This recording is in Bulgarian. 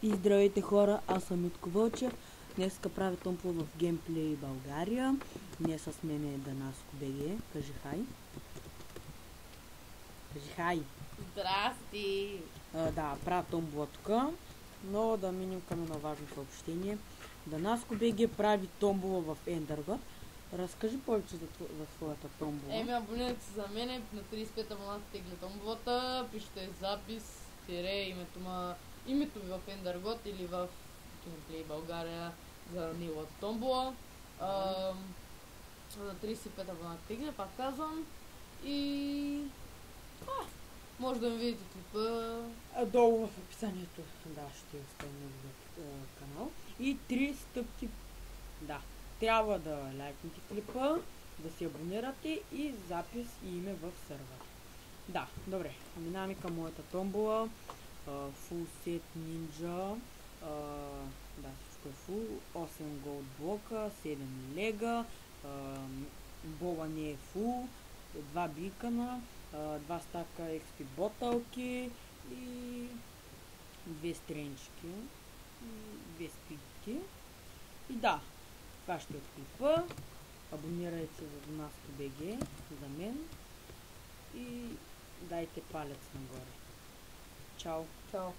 И здравейте хора, аз съм Митко Вълчев. Днеска правя томпло в Геймплей България. Днес с мен е Данаско БГ. Кажи хай. Кажи хай. Здрасти! Да, правя томбла тук, но да минем към едно важно съобщение. Данаско БГ прави томбла в Ендърга. Разкажи повече за своята томбла. Абонирайте се за мене, на 35 абоната тегли томблата, пишете запис, името ви в Ендъргот или в Геймплей България за неговата томбла. На 35 абоната тегли, пак казвам. И... може да ми видите клипа. Долу в описанието, да, ще оставим в канал. И 3 стъпки, да, трябва да лайкнете клипа, да се абонирате и запис и име в сървър. Да, добре, минаваме към моята томбола. Full set ninja, да, всичко е full, 8 gold блока, 7 лега, бола не е full, 2 бикана, 2 стака XP ботълки и 2 стренчки и 2 спидки. И да, това ще е от клипа. Абонирайте се за Данаско БГ за мен и дайте палец нагоре. Чао! Чао!